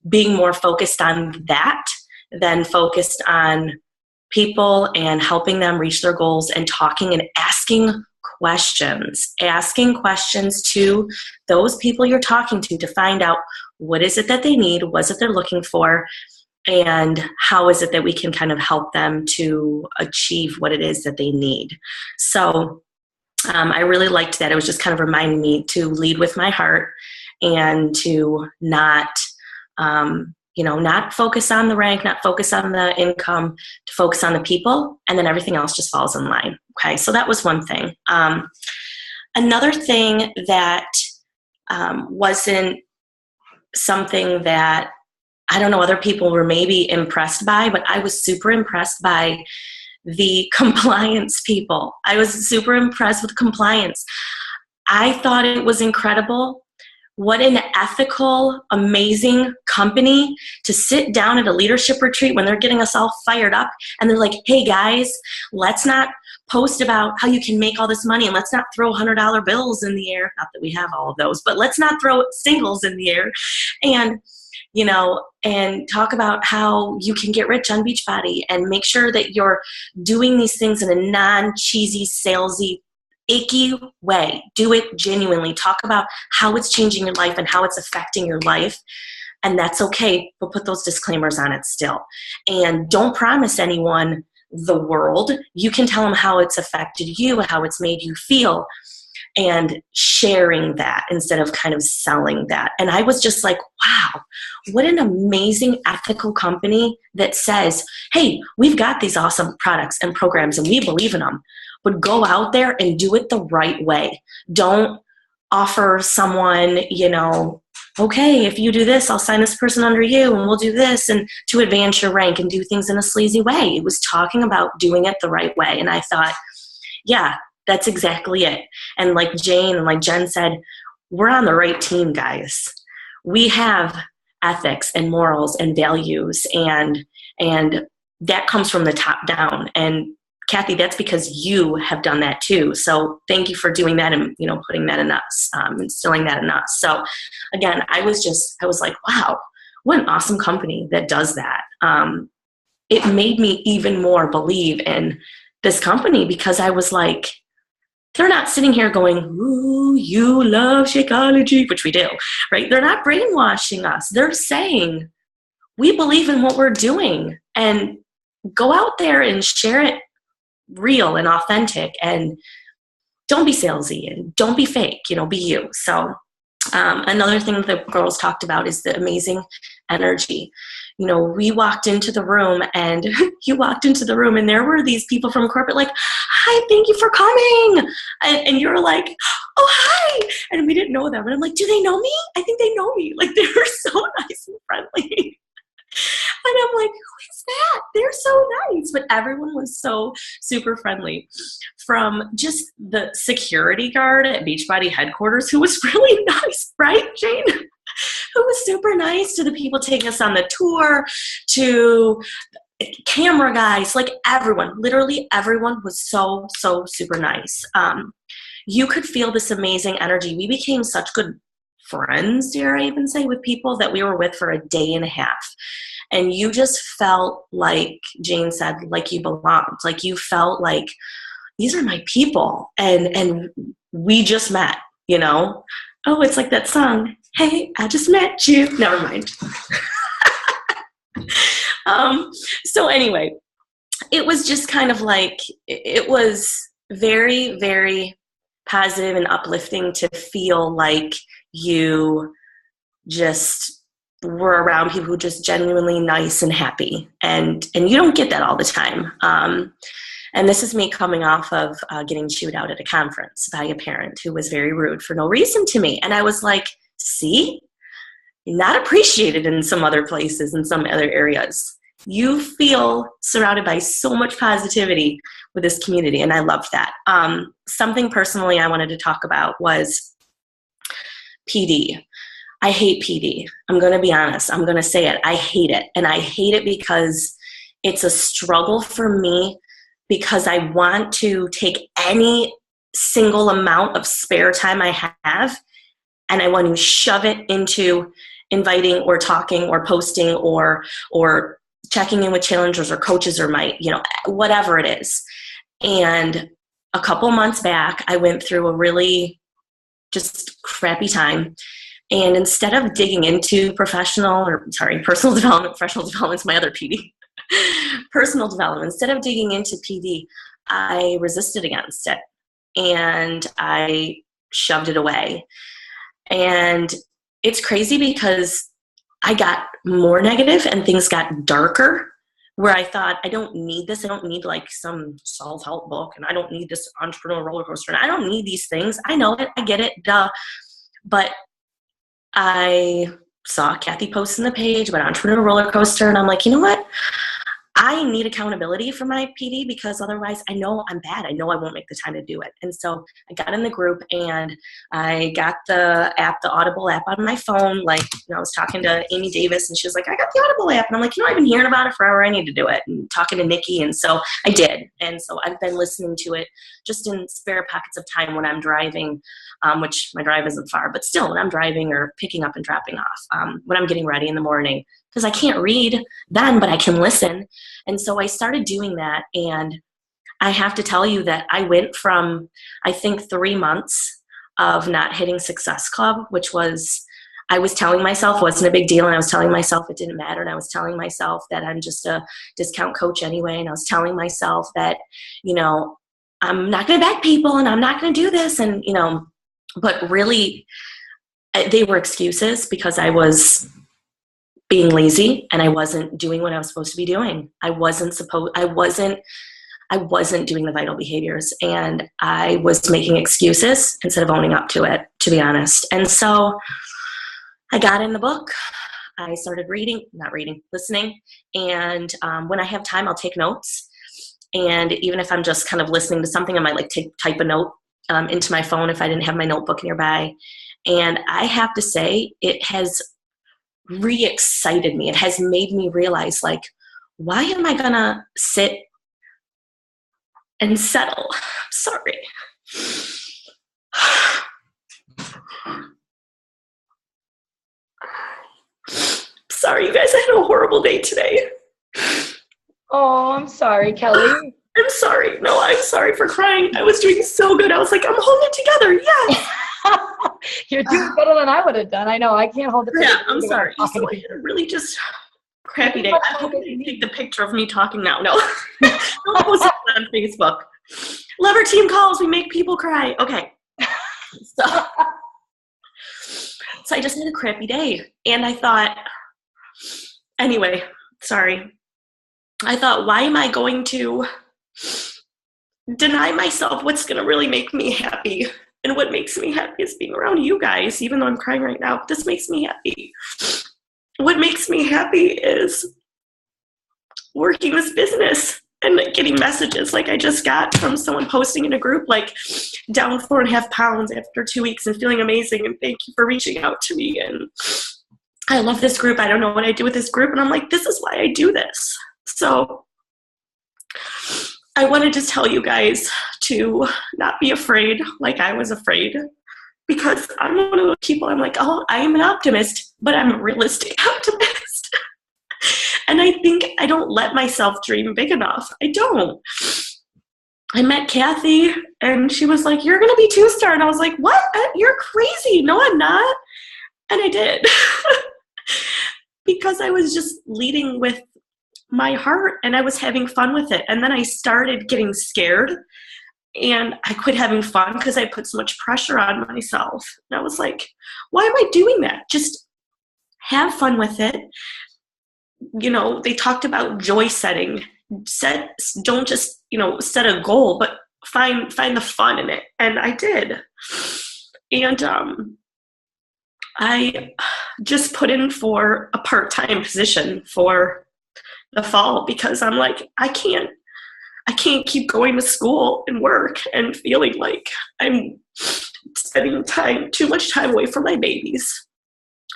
being more focused on that than focused on people and helping them reach their goals, and talking and asking questions to those people you're talking to find out what is it that they need, what is it they're looking for, and how is it that we can kind of help them to achieve what it is that they need. So I really liked that. It was just kind of reminding me to lead with my heart and to not focus on the rank, not focus on the income, to focus on the people, and then everything else just falls in line. Okay, so that was one thing. Another thing that wasn't something that, I don't know, other people were maybe impressed by, but I was super impressed by the compliance people. I was super impressed with compliance. I thought it was incredible. What an ethical, amazing company to sit down at a leadership retreat when they're getting us all fired up and they're like, hey guys, let's not post about how you can make all this money, and let's not throw $100 bills in the air. Not that we have all of those, but let's not throw singles in the air. And and talk about how you can get rich on Beachbody, and make sure that you're doing these things in a non-cheesy, salesy, icky way. Do it genuinely. Talk about how it's changing your life and how it's affecting your life. And that's okay, but put those disclaimers on it still. And don't promise anyone the world. You can tell them how it's affected you, how it's made you feel, and sharing that instead of kind of selling that. And I was just like, wow, what an amazing ethical company that says, hey, we've got these awesome products and programs and we believe in them, but go out there and do it the right way. Don't offer someone, okay, if you do this, I'll sign this person under you and we'll do this, and to advance your rank and do things in a sleazy way. It was talking about doing it the right way. And I thought, yeah, that's exactly it. And like Jane and like Jen said, we're on the right team, guys. We have ethics and morals and values, and that comes from the top down. And Kathy, that's because you have done that too. So thank you for doing that and putting that in us, instilling that in us. So again, I was like, wow, what an awesome company that does that. It made me even more believe in this company, because I was like, they're not sitting here going, ooh, you love Shakeology, which we do, right? They're not brainwashing us. They're saying, we believe in what we're doing, and go out there and share it real and authentic, and don't be salesy and don't be fake, be you. So another thing the girls talked about is the amazing energy. We walked into the room, and you walked into the room, and there were these people from corporate like, hi, thank you for coming. And you're like, oh, hi. And we didn't know them. And I'm like, do they know me? I think they know me. Like, they were so nice and friendly. And I'm like, who is that? They're so nice. But everyone was so super friendly. From just the security guard at Beachbody headquarters, who was really nice, right, Jane? Who was super nice to the people taking us on the tour, to camera guys, like everyone, literally everyone was so super nice. You could feel this amazing energy. We became such good friends, dare I even say, with people that we were with for a day and a half. And you just felt like, Jane said, like you belonged. Like you felt like, these are my people. And we just met, Oh, it's like that song, hey, I just met you. Never mind. So anyway, it was just kind of like, it was very, very positive and uplifting to feel like you just were around people who were just genuinely nice and happy. And you don't get that all the time. And this is me coming off of getting chewed out at a conference by a parent who was very rude for no reason to me. And I was like, see, not appreciated in some other places, in some other areas. You feel surrounded by so much positivity with this community, and I love that. Something personally I wanted to talk about was PD. I hate PD. I'm going to be honest. I'm going to say it. I hate it. And I hate it because it's a struggle for me, because I want to take any single amount of spare time I have and I want to shove it into inviting or talking or posting or checking in with challengers or coaches or my, whatever it is. And a couple months back, I went through a really just crappy time. And instead of digging into personal development, professional development is my other PD, personal development, instead of digging into PD, I resisted against it and I shoved it away. And it's crazy because I got more negative and things got darker, where I thought, I don't need this. I don't need like some self-help book, and I don't need this entrepreneurial roller coaster. And I don't need these things. I know it. I get it. Duh. But I saw Kathy post in the page about entrepreneurial roller coaster, and I'm like, you know what? I need accountability for my PD, because otherwise I know I'm bad. I know I won't make the time to do it. And so I got in the group and I got the app, the Audible app on my phone. Like, I was talking to Amy Davis and she was like, I got the Audible app. And I'm like, I've been hearing about it forever. I need to do it. And talking to Nikki. And so I did. And so I've been listening to it just in spare pockets of time when I'm driving, which my drive isn't far, but still when I'm driving or picking up and dropping off, when I'm getting ready in the morning. Because I can't read then, but I can listen. And so I started doing that. And I have to tell you that I went from, I think, 3 months of not hitting Success Club, which was, I was telling myself wasn't a big deal. And I was telling myself it didn't matter. And I was telling myself that I'm just a discount coach anyway. And I was telling myself that, I'm not going to beg people and I'm not going to do this. And, but really they were excuses, because I was being lazy and I wasn't doing what I was supposed to be doing. I wasn't doing the vital behaviors, and I was making excuses instead of owning up to it, to be honest. And so I got in the book. I started listening. And when I have time, I'll take notes. And even if I'm just kind of listening to something, I might type a note into my phone if I didn't have my notebook nearby. And I have to say, it has re-excited me. It has made me realize, why am I gonna sit and settle? Sorry. Sorry, you guys, I had a horrible day today. Oh, I'm sorry, Kelly. I'm sorry. No, I'm sorry for crying. I was doing so good. I was like, I'm holding it together. Yes. You're doing better than I would have done. I know. I can't hold it together. Yeah, I'm sorry. So I had a really just crappy day. I hope you take the picture of me talking now. No. Don't post it on Facebook. Lever team calls. We make people cry. Okay. So I just had a crappy day. And I thought, anyway, sorry. I thought, why am I going to deny myself what's going to really make me happy? And what makes me happy is being around you guys, even though I'm crying right now. This makes me happy. What makes me happy is working this business and getting messages like I just got from someone posting in a group, down 4.5 pounds after 2 weeks and feeling amazing. And thank you for reaching out to me. And I love this group. I don't know what I do with this group. And I'm like, this is why I do this. So I wanted to tell you guys to not be afraid like I was afraid, because I'm one of those people, I'm like, oh, I am an optimist, but I'm a realistic optimist. And I think I don't let myself dream big enough. I don't. I met Kathy and she was like, you're going to be 2-star. And I was like, what? You're crazy. No, I'm not. And I did. Because I was just leading with my heart and I was having fun with it. And then I started getting scared and I quit having fun because I put so much pressure on myself. And I was like, why am I doing that? Just have fun with it. You know, they talked about joy setting. Don't just, you know, set a goal, but find the fun in it. And I did. And I just put in for a part-time position for the fall because I'm like, I can't keep going to school and work and feeling like I'm spending too much time away from my babies.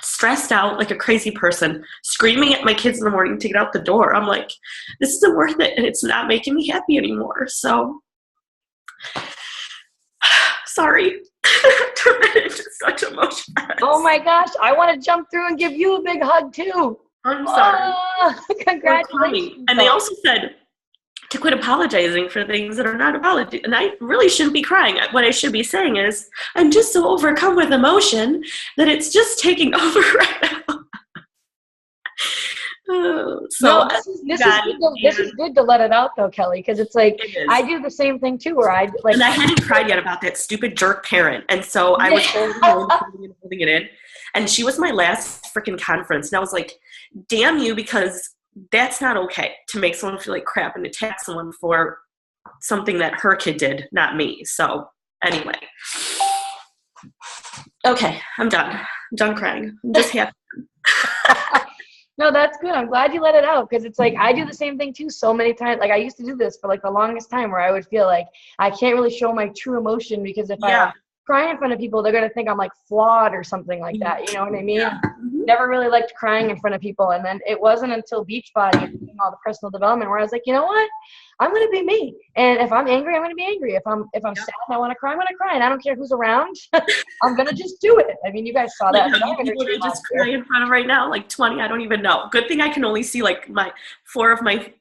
Stressed out like a crazy person, screaming at my kids in the morning to get out the door. I'm like, this isn't worth it, and it's not making me happy anymore. So, sorry. Turned into such emotion. Oh my gosh, I want to jump through and give you a big hug too. I'm sorry. Oh, congratulations. And they also said to quit apologizing for things that are not apology. And I really shouldn't be crying. What I should be saying is, I'm just so overcome with emotion that it's just taking over right now. So no, this is good to let it out though, Kelly, because it's like I do the same thing too, where I like. And I hadn't cried yet about that stupid jerk parent, and so I was holding it in. And she was my last freaking conference, and I was like, "Damn you!" Because that's not okay to make someone feel like crap and attack someone for something that her kid did, not me. So anyway, okay, I'm done. I'm done crying. I'm just happy. No, that's good. I'm glad you let it out because it's like I do the same thing too so many times. Like I used to do this for like the longest time where I would feel like I can't really show my true emotion because if I cry in front of people, they're going to think I'm like flawed or something like that. You know what I mean? Yeah. Never really liked crying in front of people. And then it wasn't until Beachbody and all the personal development where I was like, you know what? I'm going to be me. And if I'm angry, I'm going to be angry. If I'm sad and I want to cry, I'm going to cry. And I don't care who's around. I'm going to just do it. I mean, you guys saw that. Like people are just crying in front of right now, like 20, I don't even know. Good thing I can only see like four of my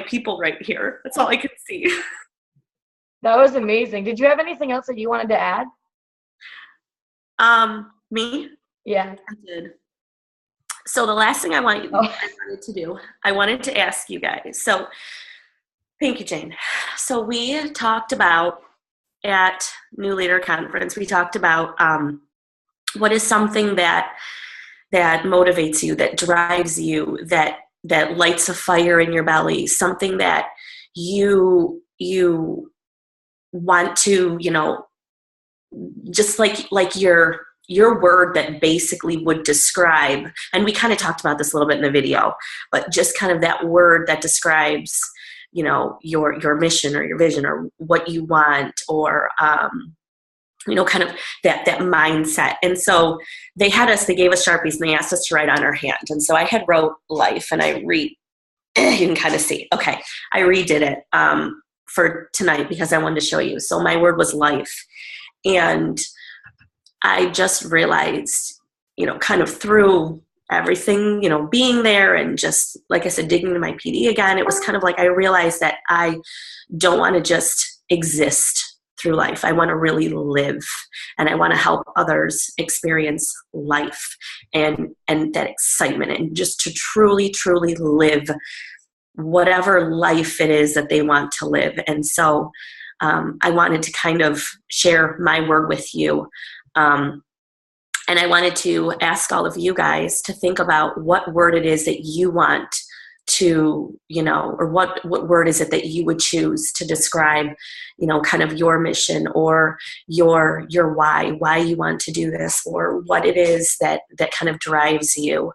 people right here. That's all I can see. That was amazing. Did you have anything else that you wanted to add? Me? Yeah. I did. So the last thing I wanted to do, I wanted to ask you guys. So thank you, Jane. So we talked about at New Leader Conference, we talked about what is something that motivates you, that drives you, that lights a fire in your belly, something that you want to, you know, just like your word that basically would describe, and we kind of talked about this a little bit in the video, but just kind of that word that describes, you know, your mission or your vision or what you want, or you know, kind of that mindset. And so they gave us Sharpies and they asked us to write on our hand. And so I had wrote life, and you can kind of see, okay, I redid it for tonight because I wanted to show you. So my word was life. And I just realized, you know, kind of through everything, you know, being there and just, like I said, digging into my PD again, it was kind of like I realized that I don't want to just exist through life. I want to really live, and I want to help others experience life and that excitement, and just to truly, truly live whatever life it is that they want to live. And so I wanted to kind of share my word with you. And I wanted to ask all of you guys to think about what word it is that you want to, you know, or what word is it that you would choose to describe, you know, kind of your mission or your why you want to do this, or what it is that kind of drives you.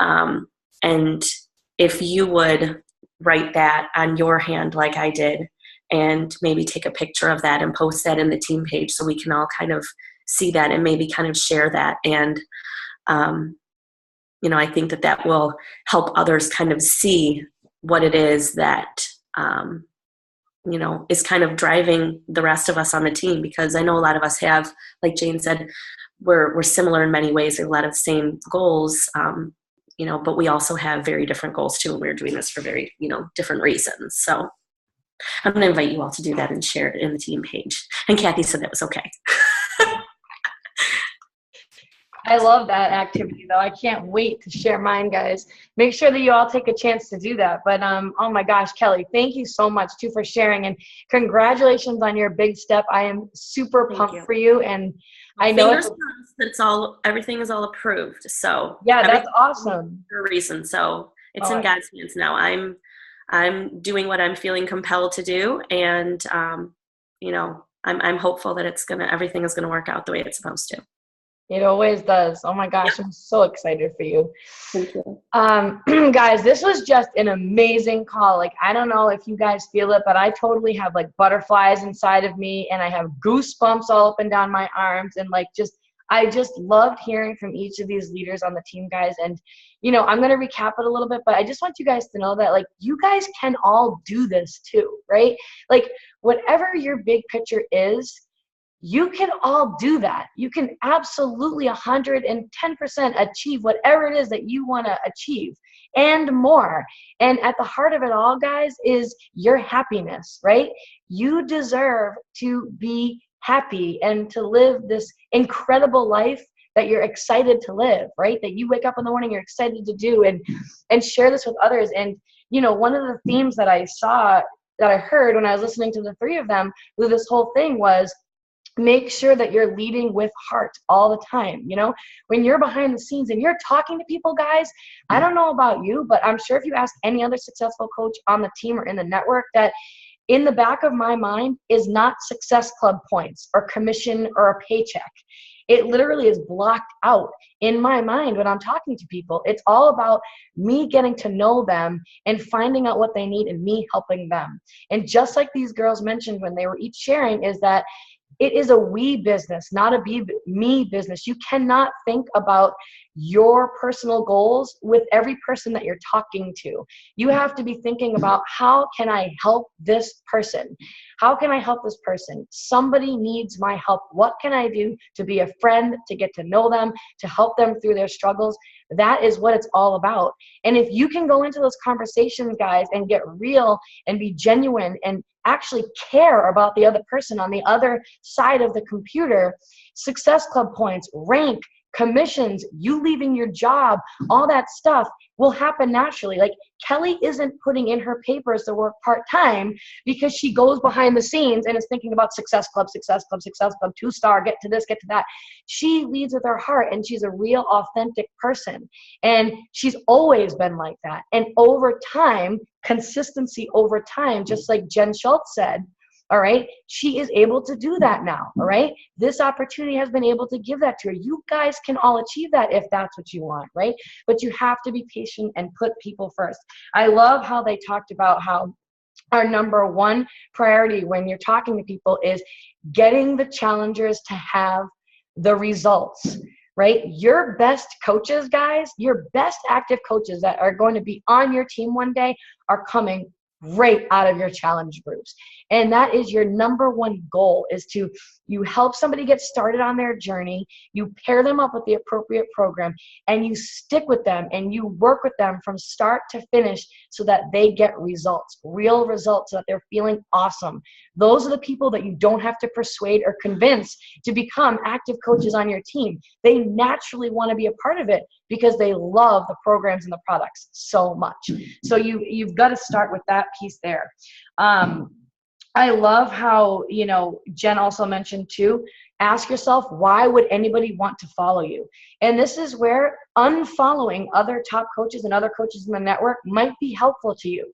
And if you would write that on your hand like I did, and maybe take a picture of that and post that in the team page so we can all kind of see that and maybe kind of share that. And, you know, I think that will help others kind of see what it is that, you know, is kind of driving the rest of us on the team, because I know a lot of us have, like Jane said, we're similar in many ways. There's a lot of the same goals, you know, but we also have very different goals too. And we're doing this for very, you know, different reasons. So I'm going to invite you all to do that and share it in the team page. And Kathy said that was okay. I love that activity, though. I can't wait to share mine, guys. Make sure that you all take a chance to do that. But oh my gosh, Kelly, thank you so much too for sharing, and congratulations on your big step. I am super pumped for you, and I know fingers crossed that everything is all approved. So yeah, that's awesome. For a reason. So it's in God's hands now. I'm doing what I'm feeling compelled to do, and you know, I'm hopeful that everything is gonna work out the way it's supposed to. It always does. Oh my gosh, I'm so excited for you. Thank you. Guys, this was just an amazing call. Like, I don't know if you guys feel it, but I totally have like butterflies inside of me, and I have goosebumps all up and down my arms, and like I just loved hearing from each of these leaders on the team, guys. And, you know, I'm going to recap it a little bit, but I just want you guys to know that, like, you guys can all do this too, right? Like, whatever your big picture is, you can all do that. You can absolutely 110% achieve whatever it is that you want to achieve and more. And at the heart of it all, guys, is your happiness, right? You deserve to be happy and to live this incredible life that you're excited to live, right? That you wake up in the morning, you're excited to do, and share this with others. And, you know, one of the themes that I heard when I was listening to the three of them through this whole thing was, make sure that you're leading with heart all the time. You know, when you're behind the scenes and you're talking to people, guys, I don't know about you, but I'm sure if you ask any other successful coach on the team or in the network, that in the back of my mind is not Success Club points or commission or a paycheck. It literally is blocked out in my mind when I'm talking to people. It's all about me getting to know them and finding out what they need and me helping them. And just like these girls mentioned when they were each sharing, is that it is a we business, not a me business. You cannot think about your personal goals with every person that you're talking to. You have to be thinking about, how can I help this person? How can I help this person? Somebody needs my help. What can I do to be a friend, to get to know them, to help them through their struggles? That is what it's all about. And if you can go into those conversations, guys, and get real and be genuine and actually care about the other person on the other side of the computer, Success Club points, rank, commissions, you leaving your job, all that stuff will happen naturally. Like, Kelly isn't putting in her papers to work part-time because she goes behind the scenes and is thinking about Success Club, 2-star, get to this, get to that. She leads with her heart, and she's a real, authentic person. And she's always been like that. And over time, consistency over time, just like Jen Schultz said, all right, she is able to do that now, all right? This opportunity has been able to give that to her. You guys can all achieve that if that's what you want, right? But you have to be patient and put people first. I love how they talked about how our number one priority when you're talking to people is getting the challengers to have the results, right? Your best coaches, guys, your best active coaches that are going to be on your team one day are coming right out of your challenge groups. And that is your number one goal, is to, you help somebody get started on their journey, you pair them up with the appropriate program, and you stick with them and you work with them from start to finish so that they get results, real results, so that they're feeling awesome. Those are the people that you don't have to persuade or convince to become active coaches on your team. They naturally want to be a part of it because they love the programs and the products so much. So you've got to start with that piece there. I love how, you know, Jen also mentioned too, ask yourself, why would anybody want to follow you? And this is where unfollowing other top coaches and other coaches in the network might be helpful to you.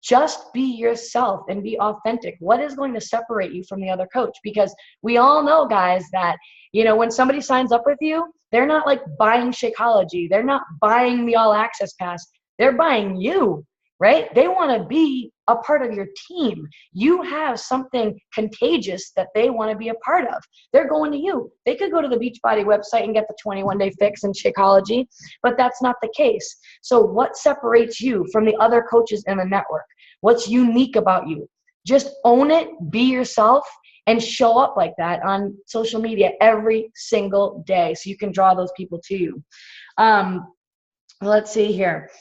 Just be yourself and be authentic. What is going to separate you from the other coach? Because we all know, guys, that, you know, when somebody signs up with you, they're not like buying Shakeology. They're not buying the All Access Pass. They're buying you, right? They want to be a part of your team. You have something contagious that they want to be a part of. They're going to you. They could go to the Beachbody website and get the 21-day fix and Shakeology, but that's not the case. So what separates you from the other coaches in the network? What's unique about you? Just own it, be yourself, and show up like that on social media every single day so you can draw those people to you. Let's see here.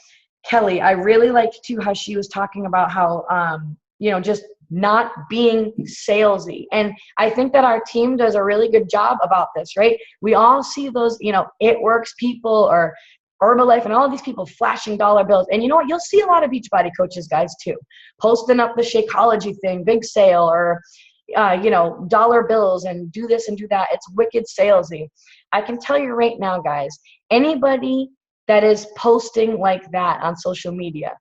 Kelly, I really liked too how she was talking about how, you know, just not being salesy. And I think that our team does a really good job about this, right? We all see those, It Works people or Herbalife and all of these people flashing dollar bills. And you know what? You'll see a lot of Beachbody coaches, guys, too, posting up the Shakeology thing, big sale, or, dollar bills and do this and do that. It's wicked salesy. I can tell you right now, guys, anybody that is posting like that on social media,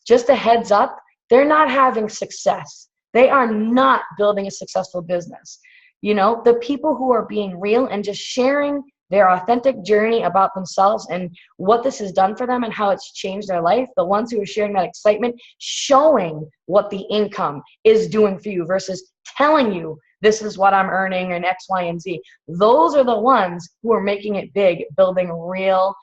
just a heads up, they're not having success. They are not building a successful business. The people who are being real and just sharing their authentic journey about themselves and what this has done for them and how it's changed their life, the ones who are sharing that excitement, showing what the income is doing for you versus telling you this is what I'm earning and X, Y, and Z. Those are the ones who are making it big, building real,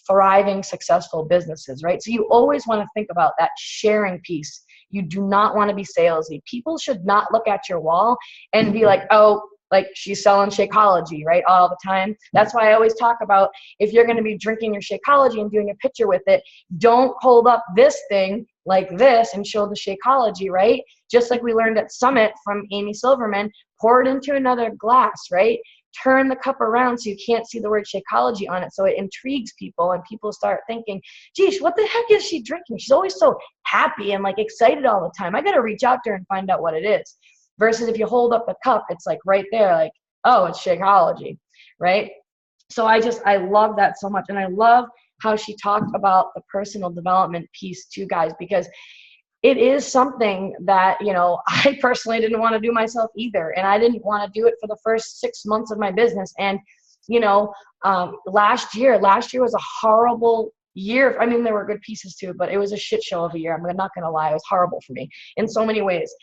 thriving, successful businesses, right? So you always want to think about that sharing piece. You do not want to be salesy. People should not look at your wall and be like, oh, like she's selling Shakeology, right? All the time. That's why I always talk about, if you're going to be drinking your Shakeology and doing a picture with it, don't hold up this thing like this and show the Shakeology, right? Just like we learned at Summit from Amy Silverman, pour it into another glass, right? Turn the cup around so you can't see the word Shakeology on it, so it intrigues people and people start thinking, geez, what the heck is she drinking? She's always so happy and like excited all the time. I got to reach out to her and find out what it is. Versus if you hold up the cup, it's like right there, like, oh, it's Shakeology, right? So I love that so much. And I love how she talked about the personal development piece too, guys, because it is something that, I personally didn't want to do myself either. And I didn't want to do it for the first 6 months of my business. And, last year was a horrible year. I mean, there were good pieces too, but it was a shit show of a year. I'm not going to lie. It was horrible for me in so many ways.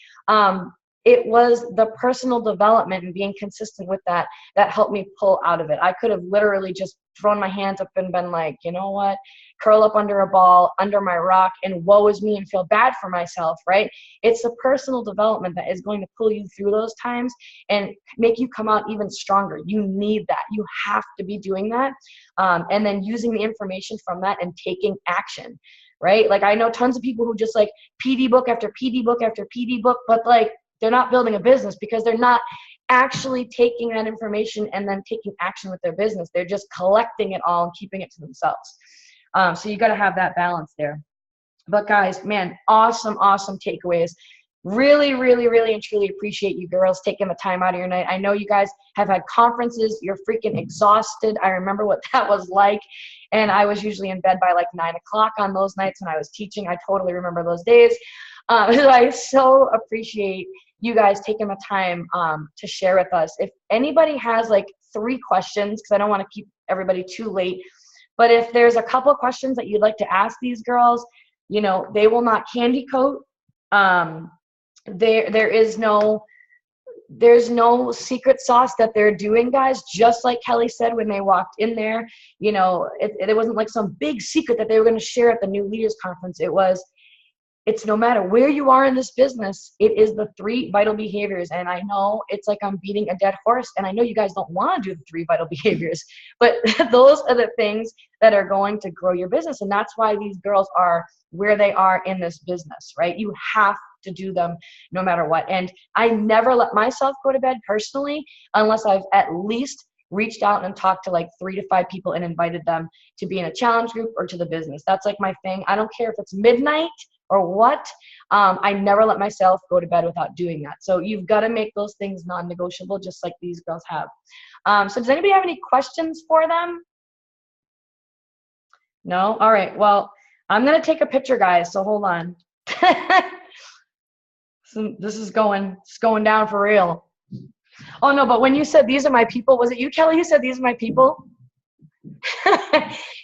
It was the personal development and being consistent with that helped me pull out of it. I could have literally just thrown my hands up and been like, you know what, curl up under a ball, under my rock, and woe is me and feel bad for myself, right? It's the personal development that is going to pull you through those times and make you come out even stronger. You need that. You have to be doing that. And then using the information from that and taking action, right? Like I know tons of people who just like PD book after PD book after PD book, but like, they're not building a business because they're not actually taking that information and then taking action with their business. They're just collecting it all and keeping it to themselves. So you got to have that balance there. But guys, man, awesome takeaways. Really, really, really and truly appreciate you girls taking the time out of your night. I know you guys have had conferences. You're freaking exhausted. I remember what that was like. And I was usually in bed by like 9 o'clock on those nights when I was teaching. I totally remember those days. I so appreciate you guys taking the time to share with us. If anybody has like 3 questions, because I don't want to keep everybody too late, but if there's a couple of questions that you'd like to ask these girls, they will not candy coat. There's no secret sauce that they're doing, guys. Just like Kelly said when they walked in there, it wasn't like some big secret that they were going to share at the New Leaders Conference. It's no matter where you are in this business, it is the 3 vital behaviors. And I know it's like I'm beating a dead horse, and I know you guys don't want to do the 3 vital behaviors, but those are the things that are going to grow your business. And that's why these girls are where they are in this business, right? You have to do them no matter what. And I never let myself go to bed personally unless I've at least reached out and talked to like 3 to 5 people and invited them to be in a challenge group or to the business. That's like my thing. I don't care if it's midnight or what. I never let myself go to bed without doing that. So you've got to make those things non-negotiable, just like these girls have. So does anybody have any questions for them? No? All right. Well, I'm going to take a picture, guys. So hold on. So this is going down for real. Oh, no, but when you said these are my people, was it you, Kelly, who said these are my people? Do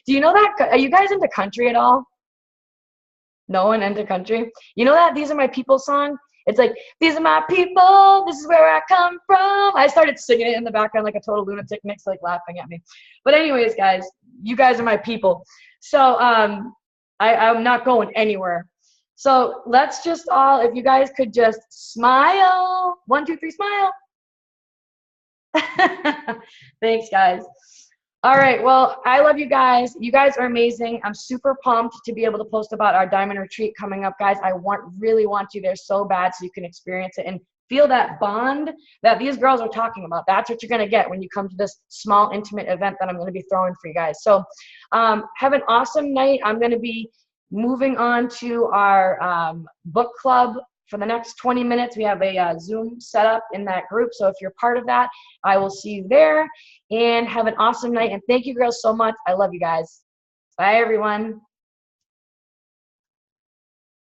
you know that? Are you guys into country at all? No one into country? You know that These Are My People song? It's like, these are my people, this is where I come from. I started singing it in the background like a total lunatic. Nick's like laughing at me. But anyways, guys, you guys are my people. So I'm not going anywhere. So let's just all, if you guys could just smile. 1, 2, 3, smile. Thanks, guys. All right. Well, I love you guys. You guys are amazing. I'm super pumped to be able to post about our diamond retreat coming up, guys. I really want you there so bad so you can experience it and feel that bond that these girls are talking about. That's what you're going to get when you come to this small, intimate event that I'm going to be throwing for you guys. So have an awesome night. I'm going to be moving on to our book club for the next 20 minutes. We have a Zoom set up in that group. So if you're part of that, I will see you there. And have an awesome night. And thank you, girls, so much. I love you guys. Bye, everyone.